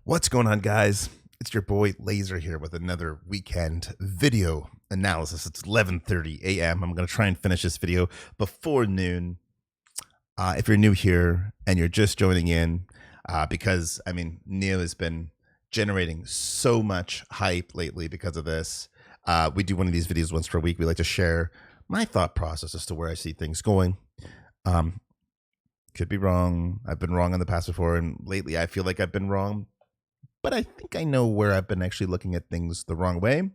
What's going on, guys? It's your boy Laser here with another weekend video analysis. It's 11:30 a.m. I'm going to try and finish this video before noon. If you're new here and you're just joining in, because NIO has been generating so much hype lately because of this. We do one of these videos once per week. We like to share my thought process as to where I see things going. Could be wrong. I've been wrong in the past before, and lately I feel like I've been wrong. But I think I know where I've been actually looking at things the wrong way.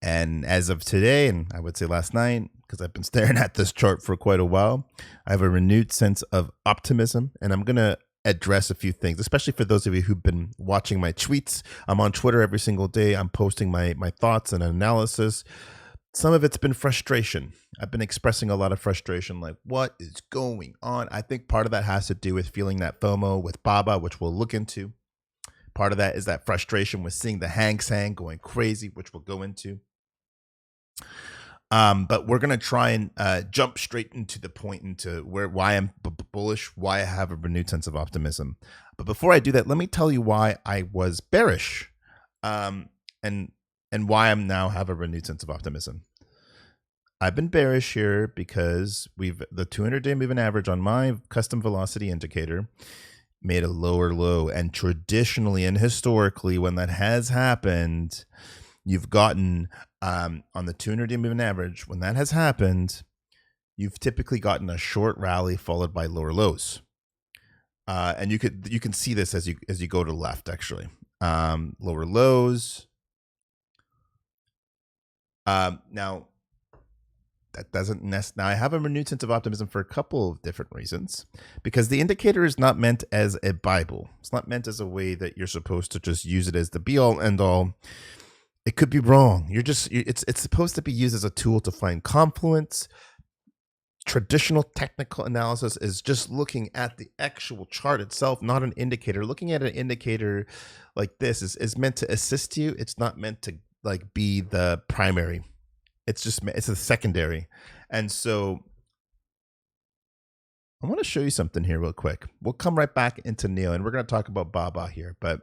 And as of today, and I would say last night, because I've been staring at this chart for quite a while, I have a renewed sense of optimism. And I'm going to address a few things, especially for those of you who've been watching my tweets. I'm on Twitter every single day. I'm posting my thoughts and analysis. Some of it's been frustration. I've been expressing a lot of frustration, like what is going on? I think part of that has to do with feeling that FOMO with Baba, which we'll look into. Part of that is that frustration with seeing the Hang Seng going crazy, which we'll go into. But we're going to try and jump straight into the point, into why I'm bullish, why I have a renewed sense of optimism. But before I do that, let me tell you why I was bearish and why I'm now have a renewed sense of optimism. I've been bearish here because the 200-day moving average on my custom velocity indicator made a lower low, and traditionally and historically, when that has happened, you've gotten on the 200-day moving average, when that has happened, you've typically gotten a short rally followed by lower lows, and you can see this as you go to the left, actually. Lower lows. Now that doesn't now I have a renewed sense of optimism for a couple of different reasons, because the indicator is not meant as a Bible. It's not meant as a way that you're supposed to just use it as the be all end all. It could be wrong. It's supposed to be used as a tool to find confluence. Traditional technical analysis is just looking at the actual chart itself, not an indicator. Looking at an indicator like this is meant to assist you. It's not meant to be the primary. It's a secondary. And so I want to show you something here real quick. We'll come right back into NIO, and we're going to talk about Baba here. But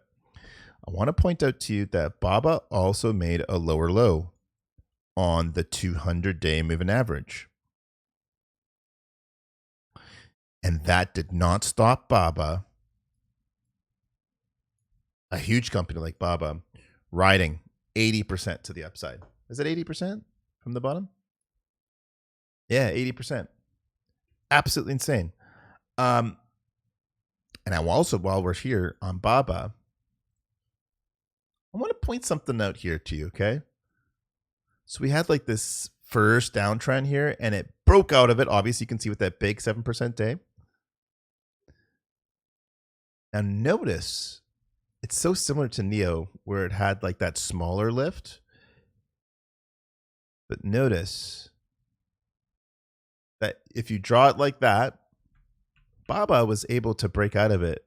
I want to point out to you that Baba also made a lower low on the 200-day moving average. And that did not stop Baba, a huge company like Baba, riding 80% to the upside. Is it 80%? From the bottom? Yeah, 80%. Absolutely insane. And I also, while we're here on Baba, I want to point something out here to you, okay? So we had this first downtrend here, and it broke out of it. Obviously, you can see with that big 7% day. Now notice, it's so similar to NIO, where it had that smaller lift. But notice that if you draw it like that, Baba was able to break out of it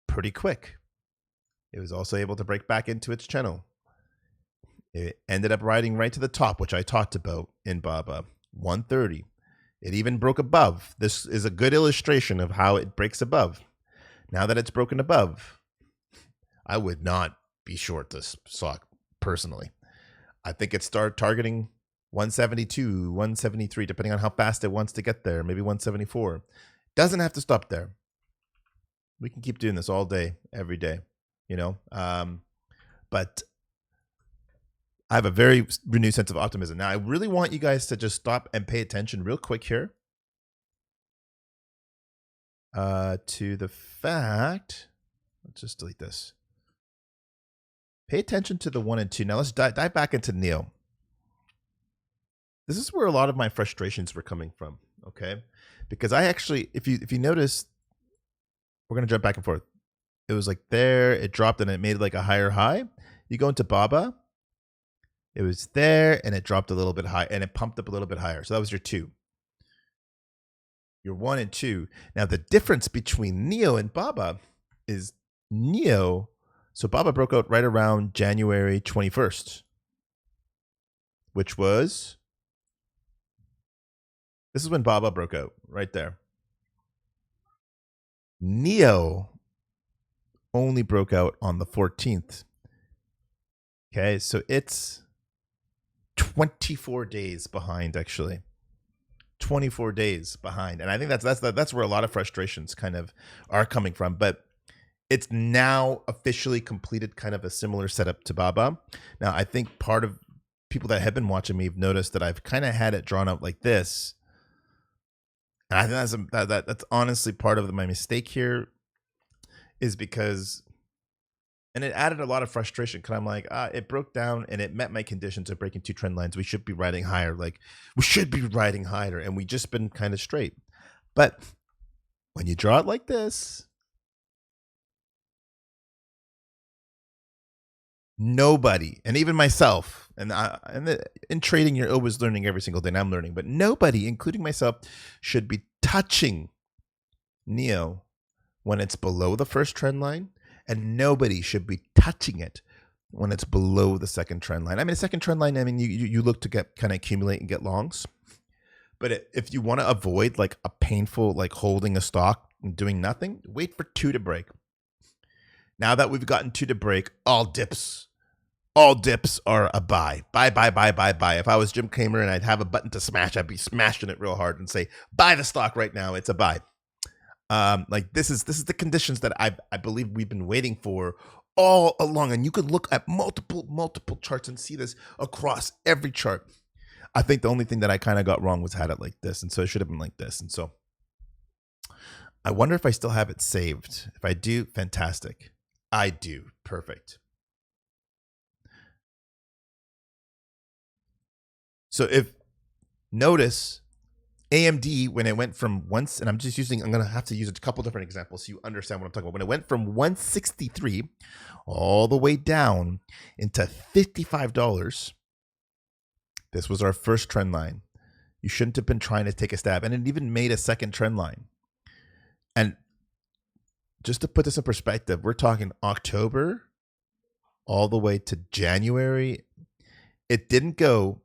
pretty quick. It was also able to break back into its channel. It ended up riding right to the top, which I talked about in Baba, 130. It even broke above. This is a good illustration of how it breaks above. Now that it's broken above, I would not be short this stock personally. I think it started targeting 172, 173, depending on how fast it wants to get there, maybe 174. Doesn't have to stop there. We can keep doing this all day, every day, but I have a very renewed sense of optimism. Now, I really want you guys to just stop and pay attention real quick here to the fact, let's just delete this. Pay attention to the 1 and 2. Now let's dive back into NIO. This is where a lot of my frustrations were coming from, okay? Because I actually, if you notice, we're going to jump back and forth. It was there, it dropped, and it made a higher high. You go into Baba, it was there, and it dropped a little bit high, and it pumped up a little bit higher. So that was your 2. Your 1 and 2. Now the difference between NIO and Baba is NIO. So Baba broke out right around January 21st, which was, this is when Baba broke out, right there. NIO only broke out on the 14th. Okay, so it's 24 days behind, actually. 24 days behind. And I think that's where a lot of frustrations kind of are coming from. But it's now officially completed kind of a similar setup to Baba. Now, I think part of people that have been watching me have noticed that I've kind of had it drawn out like this. And I think that's honestly part of my mistake here, is because, and it added a lot of frustration because I'm like, it broke down and it met my conditions of breaking 2 trend lines. We should be riding higher. Like, we should be riding higher, and we just been kind of straight. But when you draw it like this, nobody, and even myself, in trading, you're always learning every single day, and I'm learning, but nobody, including myself, should be touching NIO when it's below the first trend line, and nobody should be touching it when it's below the second trend line. I mean, the second trend line, I mean, you look to get kind of accumulate and get longs, but if you want to avoid like a painful, like holding a stock and doing nothing, wait for 2 to break. Now that we've gotten 2 to break, all dips are a buy. Buy. If I was Jim Cramer and I'd have a button to smash, I'd be smashing it real hard and say, buy the stock right now. It's a buy. Like this is the conditions that I believe we've been waiting for all along. And you could look at multiple charts and see this across every chart. I think the only thing that I kind of got wrong was had it like this. And so it should have been like this. And so I wonder if I still have it saved. If I do, fantastic. I do. Perfect. So if notice AMD, when it went from once, and I'm going to have to use a couple different examples so you understand what I'm talking about. When it went from 163 all the way down into $55, this was our first trend line. You shouldn't have been trying to take a stab. And it even made a second trend line. And just to put this in perspective, we're talking October all the way to January. It didn't go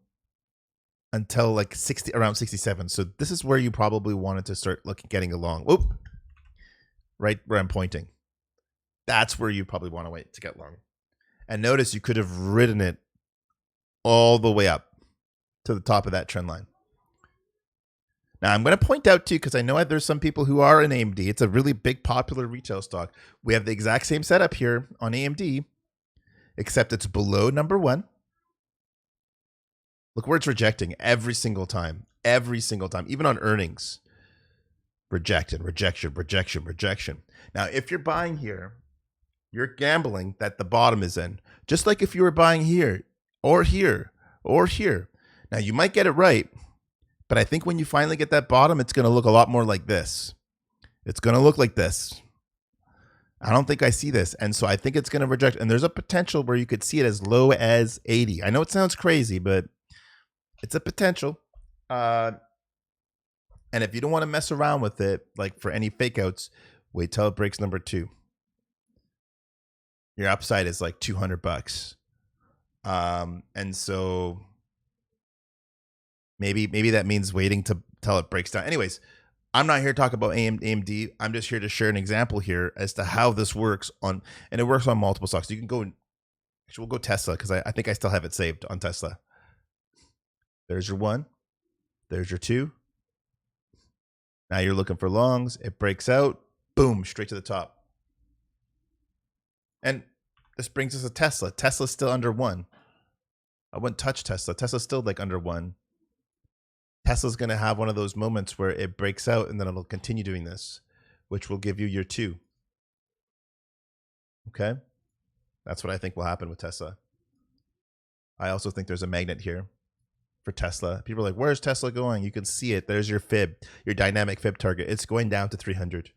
until like around 67. So this is where you probably wanted to start getting along. Whoop, right where I'm pointing. That's where you probably want to wait to get long. And notice you could have ridden it all the way up to the top of that trend line. Now, I'm going to point out, too, because I know there's some people who are in AMD. It's a really big, popular retail stock. We have the exact same setup here on AMD, except it's below number 1. Look where it's rejecting every single time, even on earnings. Rejection. Now, if you're buying here, you're gambling that the bottom is in, just like if you were buying here or here or here. Now, you might get it right. But I think when you finally get that bottom, it's going to look a lot more like this. It's going to look like this. I don't think I see this. And so I think it's going to reject. And there's a potential where you could see it as low as 80. I know it sounds crazy, but it's a potential. And if you don't want to mess around with it, like for any fake outs, wait till it breaks number 2. Your upside is like $200. And so maybe that means waiting till it breaks down. Anyways, I'm not here to talk about AMD. I'm just here to share an example here as to how this works and it works on multiple stocks. You can go, actually, we'll go Tesla because I think I still have it saved on Tesla. There's your 1. There's your 2. Now you're looking for longs. It breaks out. Boom, straight to the top. And this brings us to Tesla. Tesla's still under 1. I wouldn't touch Tesla. Tesla's still like under 1. Tesla's going to have one of those moments where it breaks out and then it'll continue doing this, which will give you your 2. Okay? That's what I think will happen with Tesla. I also think there's a magnet here for Tesla. People are like, where's Tesla going? You can see it. There's your fib, your dynamic fib target. It's going down to 300.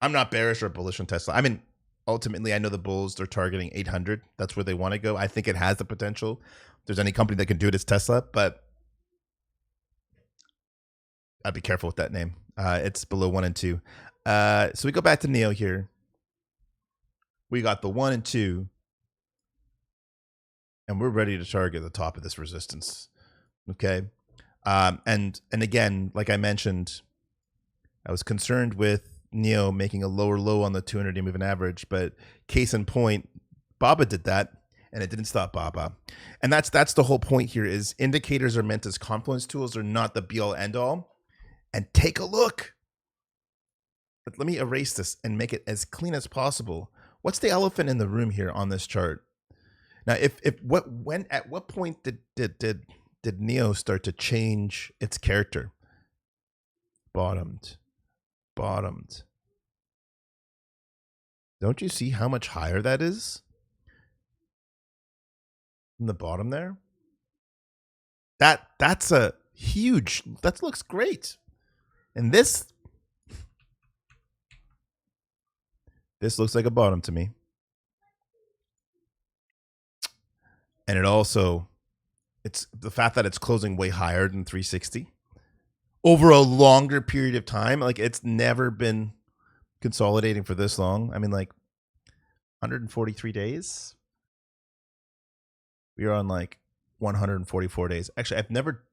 I'm not bearish or bullish on Tesla. I mean, ultimately, I know the bulls, they're targeting 800. That's where they want to go. I think it has the potential. If there's any company that can do it, it's Tesla, but I'd be careful with that name. It's below 1 and 2. So we go back to NIO here. We got the 1 and 2. And we're ready to target the top of this resistance. Okay. And again, like I mentioned, I was concerned with NIO making a lower low on the 200-day moving average. But case in point, BABA did that, and it didn't stop BABA. And that's the whole point here: is indicators are meant as confluence tools. They're not the be all end all. And take a look. But let me erase this and make it as clean as possible. What's the elephant in the room here on this chart? Now, at what point did NIO start to change its character? Bottomed. Don't you see how much higher that is? In the bottom there? That's a huge, that looks great. And this looks like a bottom to me. And it also, it's the fact that it's closing way higher than 360 over a longer period of time. Like, it's never been consolidating for this long. I mean, like 143 days. We are on like 144 days. Actually, I've never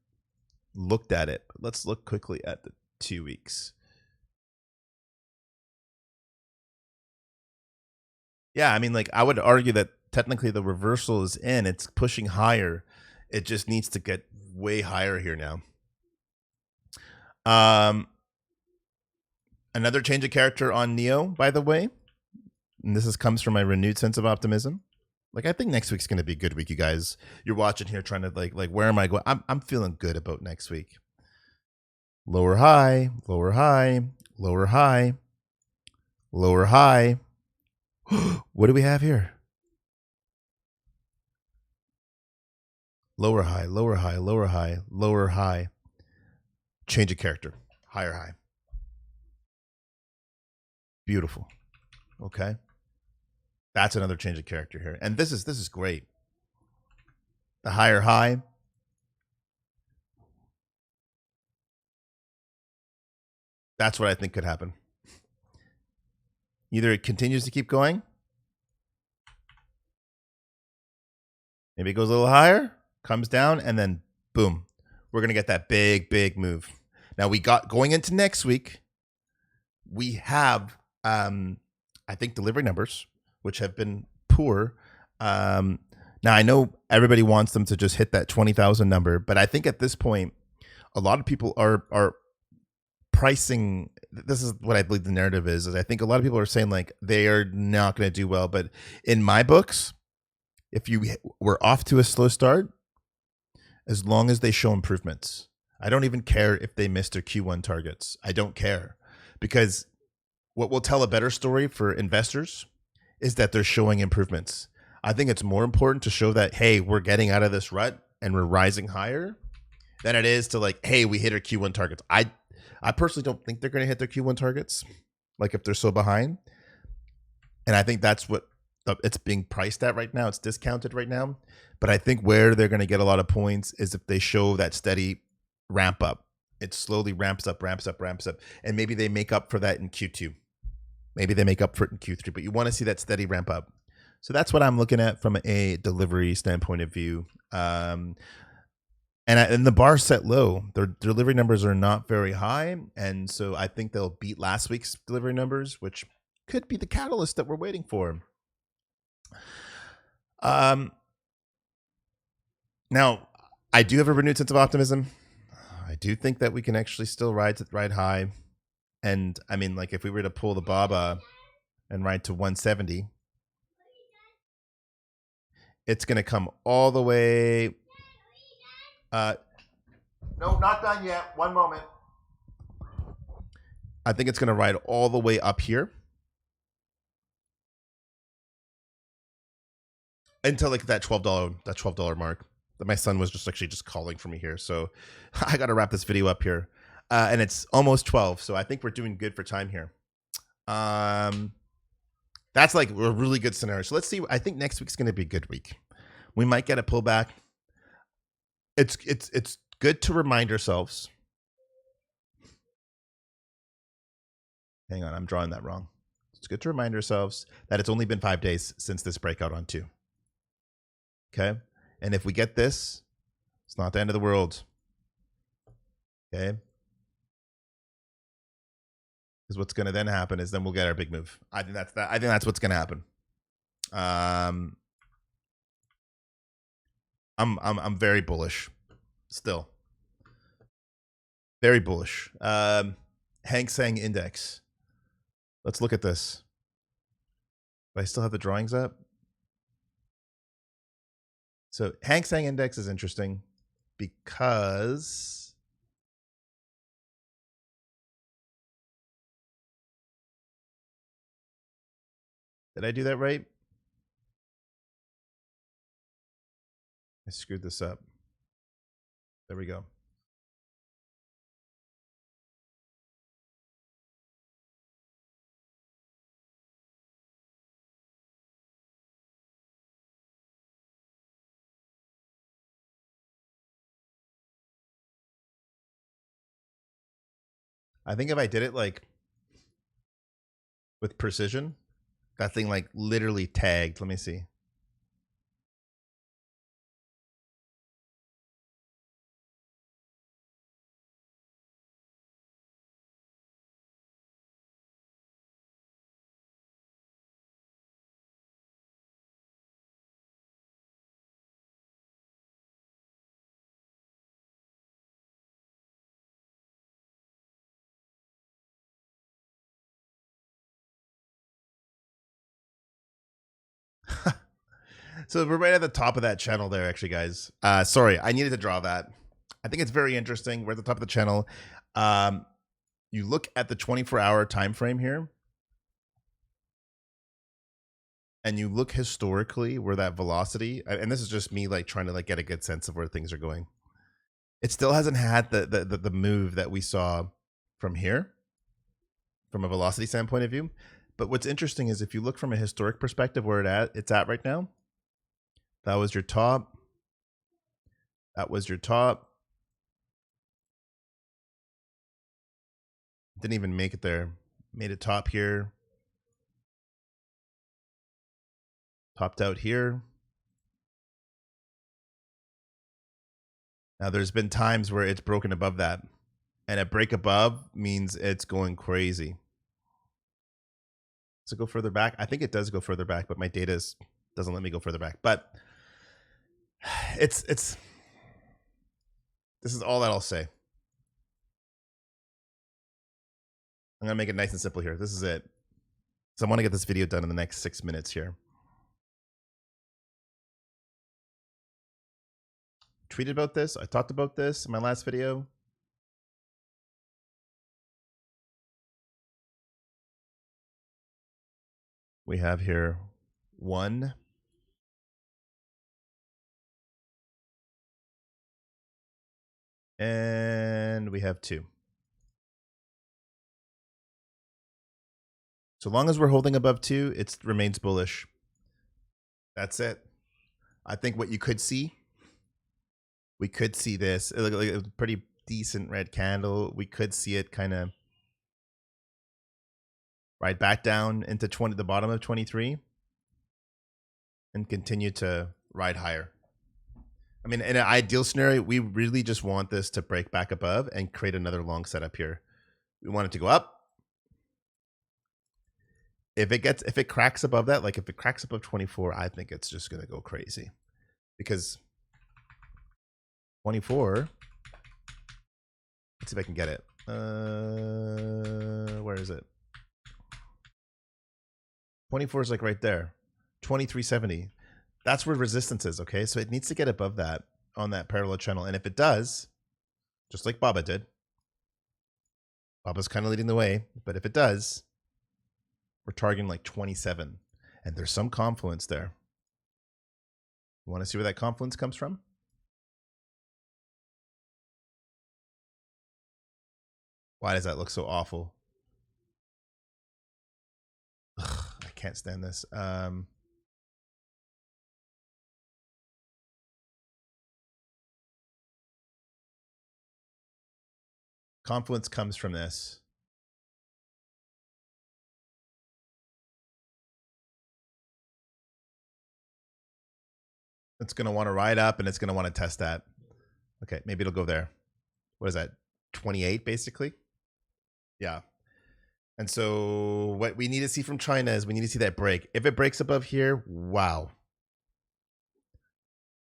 looked at it, but let's look quickly at the 2 weeks. Yeah, I mean, like, I would argue that technically the reversal is in. It's pushing higher. It just needs to get way higher here now. Another change of character on NIO, by the way, and this comes from my renewed sense of optimism. Like, I think next week's going to be a good week, you guys. You're watching here trying to like where am I going? I'm feeling good about next week. Lower high, lower high, lower high, lower high. What do we have here? Lower high, lower high, lower high, lower high. Change of character. Higher high. Beautiful. Okay. That's another change of character here. And this is great. The higher high. That's what I think could happen. Either it continues to keep going. Maybe it goes a little higher, comes down, and then boom. We're going to get that big move. Now, we got going into next week. We have, I think, delivery numbers, which have been poor. Now, I know everybody wants them to just hit that 20,000 number, but I think at this point, a lot of people are pricing. This is what I believe the narrative is I think a lot of people are saying like they are not going to do well. But in my books, if you were off to a slow start, as long as they show improvements, I don't even care if they missed their Q1 targets. I don't care, because what will tell a better story for investors is that they're showing improvements. I think it's more important to show that, hey, we're getting out of this rut and we're rising higher, than it is to like, hey, we hit our Q1 targets. I personally don't think they're going to hit their Q1 targets, like if they're so behind. And I think that's what it's being priced at right now. It's discounted right now. But I think where they're going to get a lot of points is if they show that steady ramp up. It slowly ramps up. And maybe they make up for that in Q2. Maybe they make up for it in Q3. But you want to see that steady ramp up. So that's what I'm looking at from a delivery standpoint of view. And the bar set low. Their delivery numbers are not very high, and so I think they'll beat last week's delivery numbers, which could be the catalyst that we're waiting for. Now, I do have a renewed sense of optimism. I do think that we can actually still ride high, and I mean, like if we were to pull the BABA and ride to 170, it's going to come all the way. No, not done yet. One moment. I think it's going to ride all the way up here until like that $12 mark. That my son was just calling for me here, so I got to wrap this video up here. And it's almost 12, so I think we're doing good for time here. That's like a really good scenario. So let's see. I think next week's going to be a good week. We might get a pullback. It's good to remind ourselves. Hang on, I'm drawing that wrong. It's good to remind ourselves that it's only been 5 days since this breakout on 2. Okay? And if we get this, it's not the end of the world. Okay? Because what's going to then happen is then we'll get our big move. I think that's what's going to happen. I'm very bullish still. Very bullish. Hang Seng Index. Let's look at this. Do I still have the drawings up? So Hang Seng Index is interesting because did I do that right? I screwed this up. There we go. I think if I did it like with precision, that thing like literally tagged. Let me see. So we're right at the top of that channel there, actually, guys. Sorry, I needed to draw that. I think it's very interesting. We're at the top of the channel. You look at the 24-hour time frame here, and you look historically where that velocity, and this is just me like trying to like get a good sense of where things are going. It still hasn't had the move that we saw from here, from a velocity standpoint of view. But what's interesting is if you look from a historic perspective where it's at right now, that was your top. That was your top. Didn't even make it there. Made it top here. Topped out here. Now there's been times where it's broken above that. And a break above means it's going crazy. Does it go further back? I think it does go further back, but my data doesn't let me go further back. But this is all that I'll say. I'm gonna make it nice and simple here. This is it. So I want to get this video done in the next 6 minutes here. Tweeted about this. I talked about this in my last video. We have here 1. And we have 2. So long as we're holding above 2, it remains bullish. That's it. I think what you could see, we could see this. It looked like a pretty decent red candle. We could see it kind of ride back down into the bottom of 23 and continue to ride higher. I mean, in an ideal scenario, we really just want this to break back above and create another long setup here. We want it to go up. If it cracks above that, like if it cracks above 24, I think it's just going to go crazy because 24, let's see if I can get it. Where is it? 24 is like right there. 2370. That's where resistance is, okay? So it needs to get above that on that parallel channel. And if it does, just like Baba did, Baba's kind of leading the way, but if it does, we're targeting like 27. And there's some confluence there. You want to see where that confluence comes from? Why does that look so awful? Ugh, I can't stand this. Confluence comes from this. It's going to want to ride up and it's going to want to test that. Okay, maybe it'll go there. What is that? 28 basically? Yeah. And so what we need to see from China is we need to see that break. If it breaks above here, wow.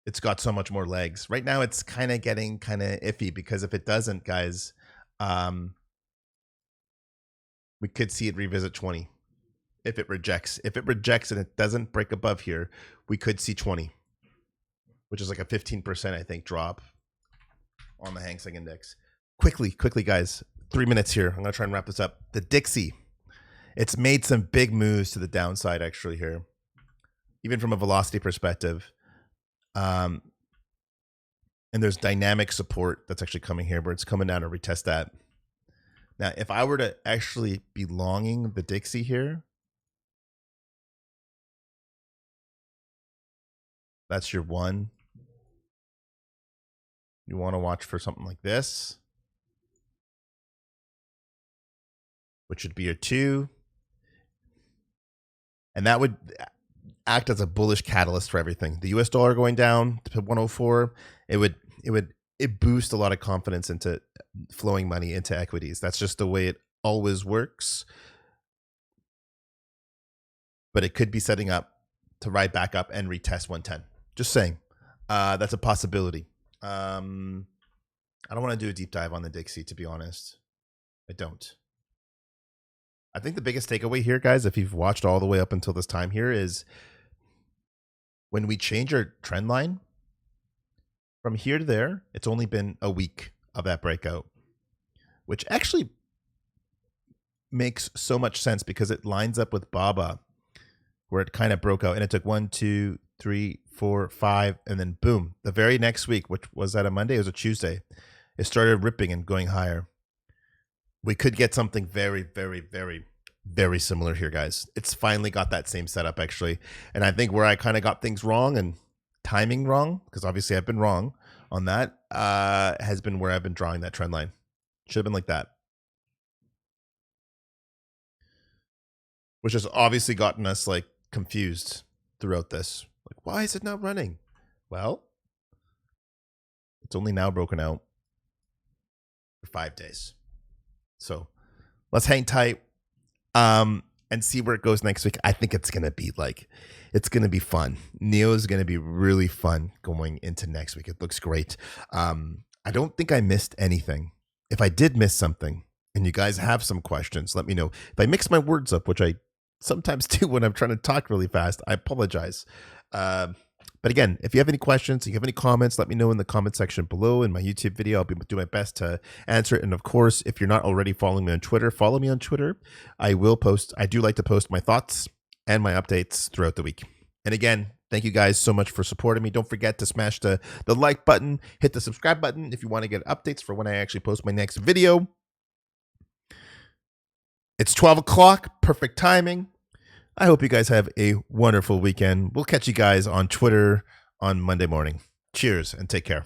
It's got so much more legs. Right now it's kind of getting kind of iffy because if it doesn't, guys, we could see it revisit 20. If it rejects and it doesn't break above here, we could see 20, which is like a 15%, I think, drop on the Hang Seng Index. Quickly, guys. 3 minutes here. I'm going to try and wrap this up. The Dixie. It's made some big moves to the downside, actually, here. Even from a velocity perspective. And there's dynamic support that's actually coming here, where it's coming down to retest that. Now, if I were to actually be longing the Dixie here, that's your one. You want to watch for something like this, which would be your two. And that would act as a bullish catalyst for everything. The US dollar going down to 104, it would boost a lot of confidence into flowing money into equities. That's just the way it always works. But it could be setting up to ride back up and retest 110. Just saying. That's a possibility. I don't want to do a deep dive on the Dixie, to be honest. I don't. I think the biggest takeaway here, guys, if you've watched all the way up until this time here, is when we change our trend line from here to there, it's only been a week of that breakout, which actually makes so much sense because it lines up with BABA, where it kind of broke out and it took 1, 2, 3, 4, 5, and then boom, the very next week, which was that a Monday? It was a Tuesday. It started ripping and going higher. We could get something very, very, very, very similar here, guys. It's finally got that same setup, actually. And I think where I kind of got things wrong and timing wrong, because obviously I've been wrong on that, has been where I've been drawing that trend line. Should have been like that. Which has obviously gotten us like confused throughout this. Like, why is it not running? Well, it's only now broken out for 5 days. So let's hang tight and see where it goes next week. I think it's going to be fun. NIO is going to be really fun going into next week. It looks great. I don't think I missed anything. If I did miss something and you guys have some questions, let me know. If I mix my words up, which I sometimes do when I'm trying to talk really fast, I apologize. But again, if you have any questions, if you have any comments, let me know in the comment section below in my YouTube video. I'll be doing my best to answer it. And of course, if you're not already following me on Twitter, follow me on Twitter. I do like to post my thoughts and my updates throughout the week. And again, thank you guys so much for supporting me. Don't forget to smash the like button, hit the subscribe button if you want to get updates for when I actually post my next video. It's 12 o'clock, perfect timing. I hope you guys have a wonderful weekend. We'll catch you guys on Twitter on Monday morning. Cheers and take care.